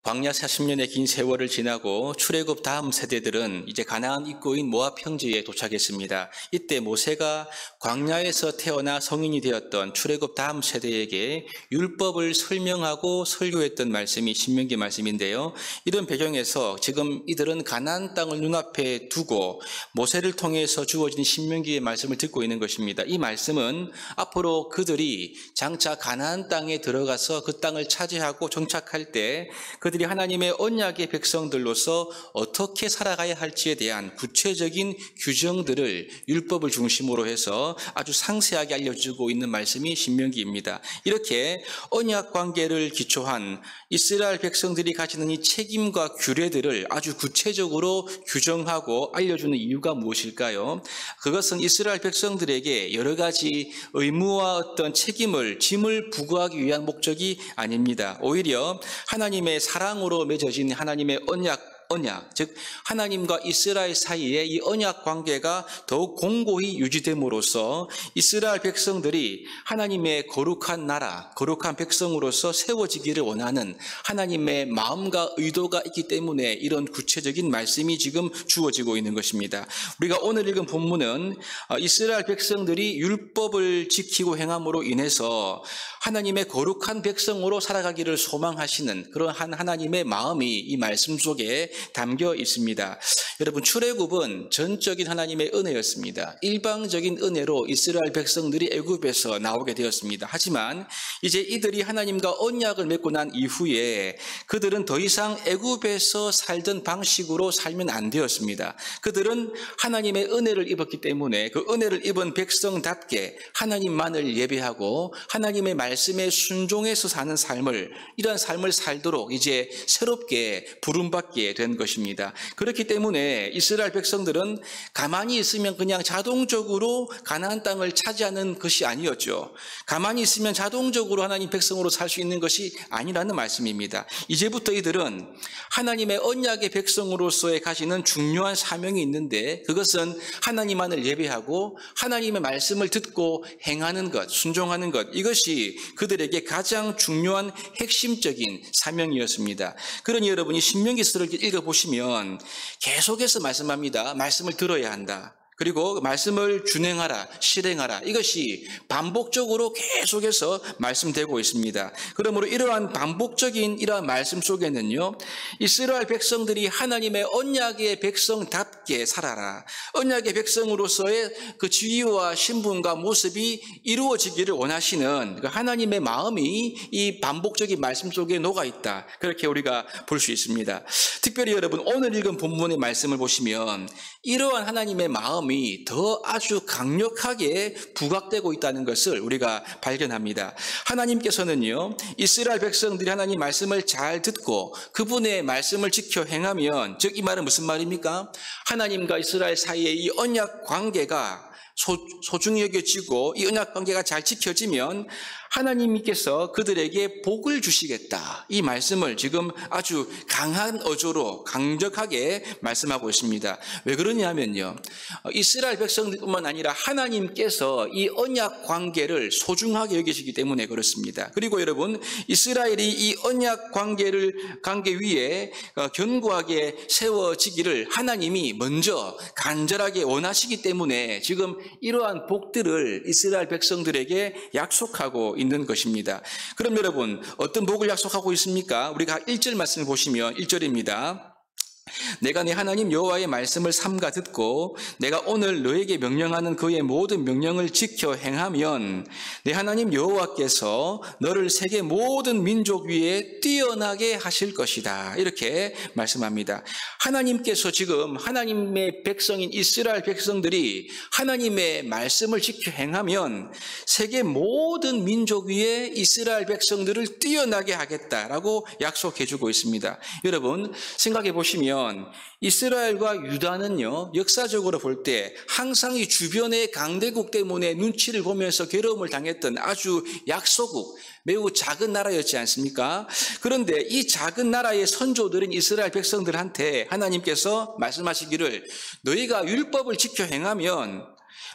광야 40년의 긴 세월을 지나고 출애굽 다음 세대들은 이제 가나안 입구인 모압 평지에 도착했습니다. 이때 모세가 광야에서 태어나 성인이 되었던 출애굽 다음 세대에게 율법을 설명하고 설교했던 말씀이 신명기 말씀인데요. 이런 배경에서 지금 이들은 가나안 땅을 눈앞에 두고 모세를 통해서 주어진 신명기의 말씀을 듣고 있는 것입니다. 이 말씀은 앞으로 그들이 장차 가나안 땅에 들어가서 그 땅을 차지하고 정착할 때 그들이 하나님의 언약의 백성들로서 어떻게 살아가야 할지에 대한 구체적인 규정들을 율법을 중심으로 해서 아주 상세하게 알려주고 있는 말씀이 신명기입니다. 이렇게 언약 관계를 기초한 이스라엘 백성들이 가지는 이 책임과 규례들을 아주 구체적으로 규정하고 알려주는 이유가 무엇일까요? 그것은 이스라엘 백성들에게 여러 가지 의무와 어떤 짐을 부과하기 위한 목적이 아닙니다. 오히려 하나님의 사랑으로 맺어진 하나님의 언약, 즉 하나님과 이스라엘 사이에 이 언약 관계가 더욱 공고히 유지됨으로써 이스라엘 백성들이 하나님의 거룩한 나라, 거룩한 백성으로서 세워지기를 원하는 하나님의 마음과 의도가 있기 때문에 이런 구체적인 말씀이 지금 주어지고 있는 것입니다. 우리가 오늘 읽은 본문은 이스라엘 백성들이 율법을 지키고 행함으로 인해서 하나님의 거룩한 백성으로 살아가기를 소망하시는 그러한 하나님의 마음이 이 말씀 속에 담겨 있습니다. 여러분, 출애굽은 전적인 하나님의 은혜였습니다. 일방적인 은혜로 이스라엘 백성들이 애굽에서 나오게 되었습니다. 하지만 이제 이들이 하나님과 언약을 맺고 난 이후에 그들은 더 이상 애굽에서 살던 방식으로 살면 안 되었습니다. 그들은 하나님의 은혜를 입었기 때문에 그 은혜를 입은 백성답게 하나님만을 예배하고 하나님의 말씀에 순종해서 사는 이러한 삶을 살도록 이제 새롭게 부름받게 된 것입니다. 그렇기 때문에 이스라엘 백성들은 가만히 있으면 그냥 자동적으로 가나안 땅을 차지하는 것이 아니었죠. 가만히 있으면 자동적으로 하나님 백성으로 살 수 있는 것이 아니라는 말씀입니다. 이제부터 이들은 하나님의 언약의 백성으로서의 가지는 중요한 사명이 있는데 그것은 하나님만을 예배하고 하나님의 말씀을 듣고 행하는 것, 순종하는 것, 이것이 그들에게 가장 중요한 핵심적인 사명이었습니다. 그러니 여러분이 신명기서를 읽어보시면 계속해서 말씀합니다. 말씀을 들어야 한다. 그리고 말씀을 준행하라, 실행하라. 이것이 반복적으로 계속해서 말씀되고 있습니다. 그러므로 이러한 반복적인 이러한 말씀 속에는요, 이스라엘 백성들이 하나님의 언약의 백성답게 살아라. 언약의 백성으로서의 그 지위와 신분과 모습이 이루어지기를 원하시는 그 하나님의 마음이 이 반복적인 말씀 속에 녹아 있다. 그렇게 우리가 볼 수 있습니다. 특별히 여러분, 오늘 읽은 본문의 말씀을 보시면 이러한 하나님의 마음이 더 아주 강력하게 부각되고 있다는 것을 우리가 발견합니다. 하나님께서는요, 이스라엘 백성들이 하나님 말씀을 잘 듣고 그분의 말씀을 지켜 행하면, 즉 이 말은 무슨 말입니까? 하나님과 이스라엘 사이의 이 언약 관계가 소중히 여겨지고 이 언약 관계가 잘 지켜지면 하나님께서 그들에게 복을 주시겠다. 이 말씀을 지금 아주 강한 어조로 강력하게 말씀하고 있습니다. 왜 그러냐면요, 이스라엘 백성들뿐만 아니라 하나님께서 이 언약 관계를 소중하게 여기시기 때문에 그렇습니다. 그리고 여러분, 이스라엘이 이 언약 관계 위에 견고하게 세워지기를 하나님이 먼저 간절하게 원하시기 때문에 지금 이러한 복들을 이스라엘 백성들에게 약속하고 있는 것입니다. 그럼 여러분, 어떤 복을 약속하고 있습니까? 우리가 1절 말씀을 보시면 1절입니다. 내가 네 하나님 여호와의 말씀을 삼가 듣고 내가 오늘 너에게 명령하는 그의 모든 명령을 지켜 행하면 내 하나님 여호와께서 너를 세계 모든 민족 위에 뛰어나게 하실 것이다. 이렇게 말씀합니다. 하나님께서 지금 하나님의 백성인 이스라엘 백성들이 하나님의 말씀을 지켜 행하면 세계 모든 민족 위에 이스라엘 백성들을 뛰어나게 하겠다라고 약속해 주고 있습니다. 여러분, 생각해 보시면 이스라엘과 유다는요, 역사적으로 볼 때 항상 이 주변의 강대국 때문에 눈치를 보면서 괴로움을 당했던 아주 약소국, 매우 작은 나라였지 않습니까? 그런데 이 작은 나라의 선조들인 이스라엘 백성들한테 하나님께서 말씀하시기를 너희가 율법을 지켜 행하면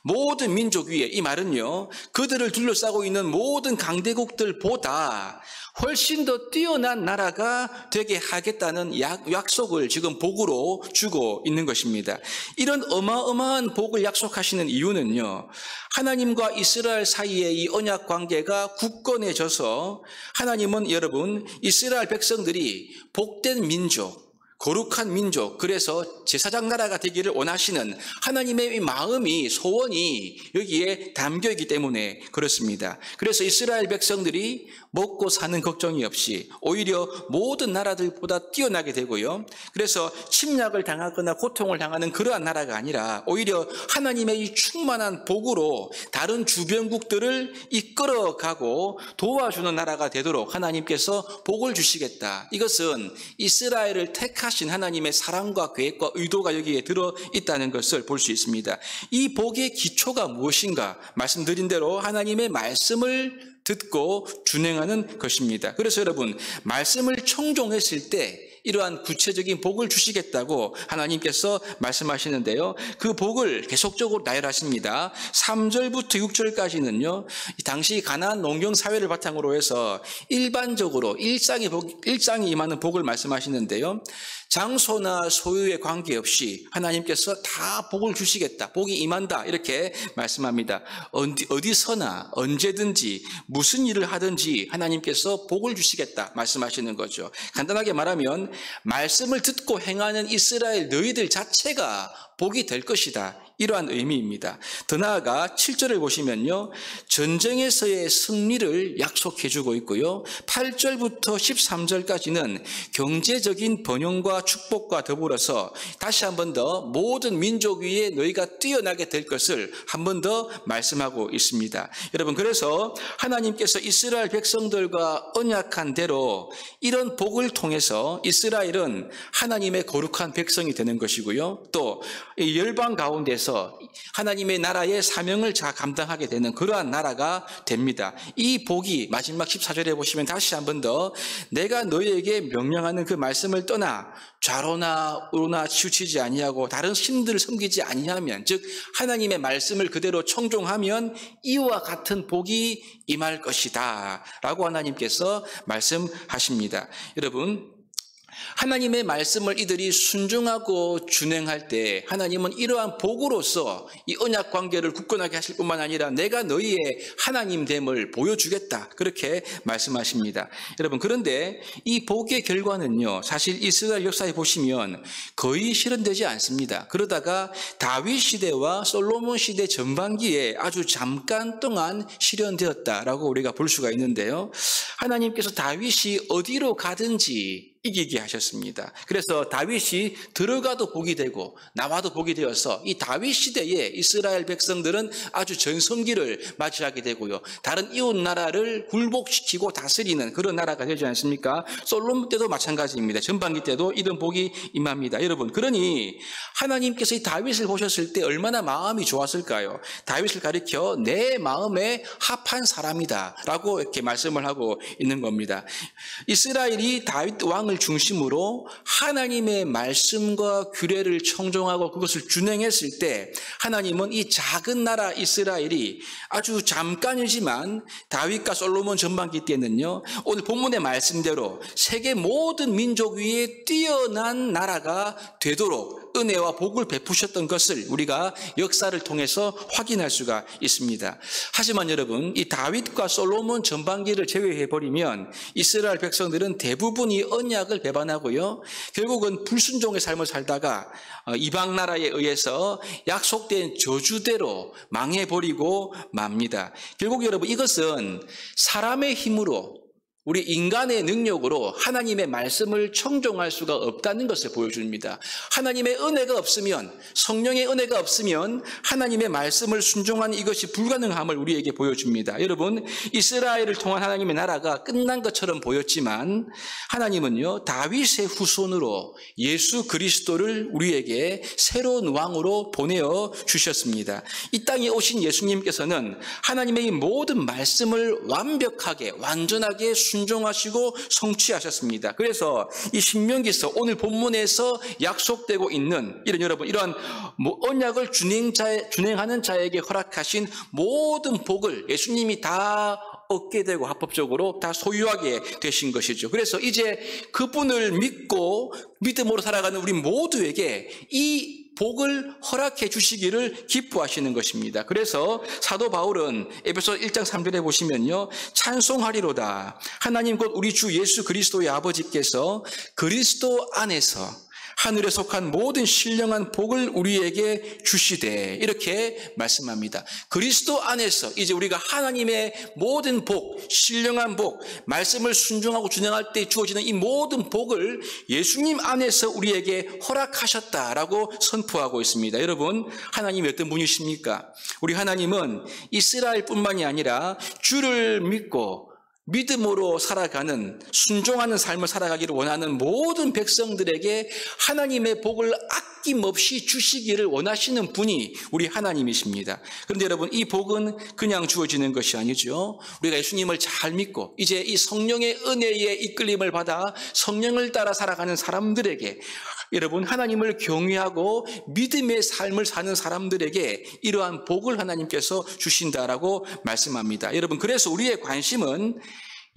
모든 민족 위에, 이 말은요, 그들을 둘러싸고 있는 모든 강대국들보다 훨씬 더 뛰어난 나라가 되게 하겠다는 약속을 지금 복으로 주고 있는 것입니다. 이런 어마어마한 복을 약속하시는 이유는요, 하나님과 이스라엘 사이의 이 언약 관계가 굳건해져서 하나님은 여러분, 이스라엘 백성들이 복된 민족, 거룩한 민족, 그래서 제사장 나라가 되기를 원하시는 하나님의 마음이, 소원이 여기에 담겨있기 때문에 그렇습니다. 그래서 이스라엘 백성들이 먹고 사는 걱정이 없이 오히려 모든 나라들보다 뛰어나게 되고요. 그래서 침략을 당하거나 고통을 당하는 그러한 나라가 아니라 오히려 하나님의 이 충만한 복으로 다른 주변국들을 이끌어가고 도와주는 나라가 되도록 하나님께서 복을 주시겠다. 이것은 이스라엘을 택하신 하나님의 사랑과 계획과 의도가 여기에 들어있다는 것을 볼 수 있습니다. 이 복의 기초가 무엇인가? 말씀드린 대로 하나님의 말씀을 듣고 준행하는 것입니다. 그래서 여러분, 말씀을 청종했을 때 이러한 구체적인 복을 주시겠다고 하나님께서 말씀하시는데요. 그 복을 계속적으로 나열하십니다. 3절부터 6절까지는요. 당시 가나안 농경 사회를 바탕으로 해서 일반적으로 일상이 임하는 복을 말씀하시는데요. 장소나 소유에 관계없이 하나님께서 다 복을 주시겠다. 복이 임한다. 이렇게 말씀합니다. 어디서나 언제든지 무슨 일을 하든지 하나님께서 복을 주시겠다 말씀하시는 거죠. 간단하게 말하면 말씀을 듣고 행하는 이스라엘 너희들 자체가 복이 될 것이다. 이러한 의미입니다. 더 나아가 7절을 보시면요. 전쟁에서의 승리를 약속해 주고 있고요. 8절부터 13절까지는 경제적인 번영과 축복과 더불어서 다시 한 번 더 모든 민족 위에 너희가 뛰어나게 될 것을 한 번 더 말씀하고 있습니다. 여러분, 그래서 하나님께서 이스라엘 백성들과 언약한 대로 이런 복을 통해서 이스라엘은 하나님의 거룩한 백성이 되는 것이고요. 또 열방 가운데서 하나님의 나라의 사명을 감당하게 되는 그러한 나라가 됩니다. 이 복이 마지막 14절에 보시면 다시 한 번 더 내가 너희에게 명령하는 그 말씀을 떠나 좌로나 우로나 치우치지 아니하고 다른 신들을 섬기지 아니하면, 즉 하나님의 말씀을 그대로 청종하면 이와 같은 복이 임할 것이다 라고 하나님께서 말씀하십니다. 여러분, 하나님의 말씀을 이들이 순종하고 준행할 때 하나님은 이러한 복으로서 이 언약 관계를 굳건하게 하실 뿐만 아니라 내가 너희의 하나님됨을 보여주겠다, 그렇게 말씀하십니다. 여러분, 그런데 이 복의 결과는요, 사실 이스라엘 역사에 보시면 거의 실현되지 않습니다. 그러다가 다윗 시대와 솔로몬 시대 전반기에 아주 잠깐 동안 실현되었다라고 우리가 볼 수가 있는데요. 하나님께서 다윗이 어디로 가든지 이기게 하셨습니다. 그래서 다윗이 들어가도 복이 되고 나와도 복이 되어서 이 다윗 시대에 이스라엘 백성들은 아주 전성기를 맞이하게 되고요. 다른 이웃 나라를 굴복시키고 다스리는 그런 나라가 되지 않습니까? 솔로몬 때도 마찬가지입니다. 전반기 때도 이런 복이 임합니다. 여러분, 그러니 하나님께서 이 다윗을 보셨을 때 얼마나 마음이 좋았을까요? 다윗을 가리켜 내 마음에 합한 사람이다 라고 이렇게 말씀을 하고 있는 겁니다. 이스라엘이 다윗 왕을 중심으로 하나님의 말씀과 규례를 청종하고 그것을 준행했을 때 하나님은 이 작은 나라 이스라엘이 아주 잠깐이지만 다윗과 솔로몬 전반기 때는요, 오늘 본문의 말씀대로 세계 모든 민족 위에 뛰어난 나라가 되도록 은혜와 복을 베푸셨던 것을 우리가 역사를 통해서 확인할 수가 있습니다. 하지만 여러분, 이 다윗과 솔로몬 전반기를 제외해버리면 이스라엘 백성들은 대부분이 언약을 배반하고요, 결국은 불순종의 삶을 살다가 이방 나라에 의해서 약속된 저주대로 망해버리고 맙니다. 결국 여러분, 이것은 사람의 힘으로, 우리 인간의 능력으로 하나님의 말씀을 청종할 수가 없다는 것을 보여줍니다. 하나님의 은혜가 없으면, 성령의 은혜가 없으면 하나님의 말씀을 순종하는 이것이 불가능함을 우리에게 보여줍니다. 여러분, 이스라엘을 통한 하나님의 나라가 끝난 것처럼 보였지만 하나님은요, 다윗의 후손으로 예수 그리스도를 우리에게 새로운 왕으로 보내어 주셨습니다. 이 땅에 오신 예수님께서는 하나님의 이 모든 말씀을 완벽하게, 완전하게 순종하시고 성취하셨습니다. 그래서 이 신명기서 오늘 본문에서 약속되고 있는 이러한 언약을 준행하는 자에게 허락하신 모든 복을 예수님이 다 얻게 되고 합법적으로 다 소유하게 되신 것이죠. 그래서 이제 그분을 믿고 믿음으로 살아가는 우리 모두에게 이 복을 허락해 주시기를 기뻐하시는 것입니다. 그래서 사도 바울은 에베소 1장 3절에 보시면요, 찬송하리로다. 하나님 곧 우리 주 예수 그리스도의 아버지께서 그리스도 안에서 하늘에 속한 모든 신령한 복을 우리에게 주시되, 이렇게 말씀합니다. 그리스도 안에서 이제 우리가 하나님의 모든 복, 신령한 복, 말씀을 순종하고 준행할 때 주어지는 이 모든 복을 예수님 안에서 우리에게 허락하셨다라고 선포하고 있습니다. 여러분, 하나님이 어떤 분이십니까? 우리 하나님은 이스라엘뿐만이 아니라 주를 믿고 믿음으로 살아가는, 순종하는 삶을 살아가기를 원하는 모든 백성들에게 하나님의 복을 아낌없이 주시기를 원하시는 분이 우리 하나님이십니다. 그런데 여러분, 이 복은 그냥 주어지는 것이 아니죠. 우리가 예수님을 잘 믿고 이제 이 성령의 은혜에 이끌림을 받아 성령을 따라 살아가는 사람들에게, 여러분, 하나님을 경외하고 믿음의 삶을 사는 사람들에게 이러한 복을 하나님께서 주신다라고 말씀합니다. 여러분, 그래서 우리의 관심은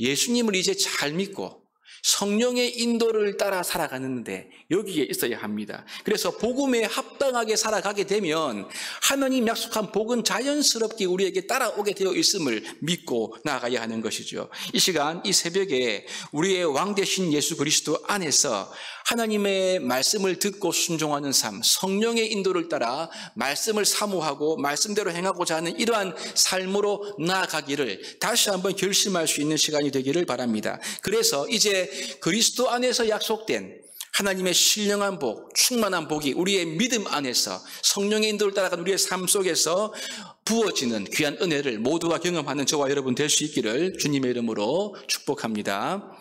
예수님을 이제 잘 믿고 성령의 인도를 따라 살아가는데 여기에 있어야 합니다. 그래서 복음에 합당하게 살아가게 되면 하나님 약속한 복은 자연스럽게 우리에게 따라오게 되어 있음을 믿고 나아가야 하는 것이죠. 이 시간, 이 새벽에 우리의 왕 되신 예수 그리스도 안에서 하나님의 말씀을 듣고 순종하는 삶, 성령의 인도를 따라 말씀을 사모하고 말씀대로 행하고자 하는 이러한 삶으로 나아가기를 다시 한번 결심할 수 있는 시간이 되기를 바랍니다. 그래서 이제 그리스도 안에서 약속된 하나님의 신령한 복, 충만한 복이 우리의 믿음 안에서 성령의 인도를 따라가는 우리의 삶 속에서 부어지는 귀한 은혜를 모두가 경험하는 저와 여러분 될 수 있기를 주님의 이름으로 축복합니다.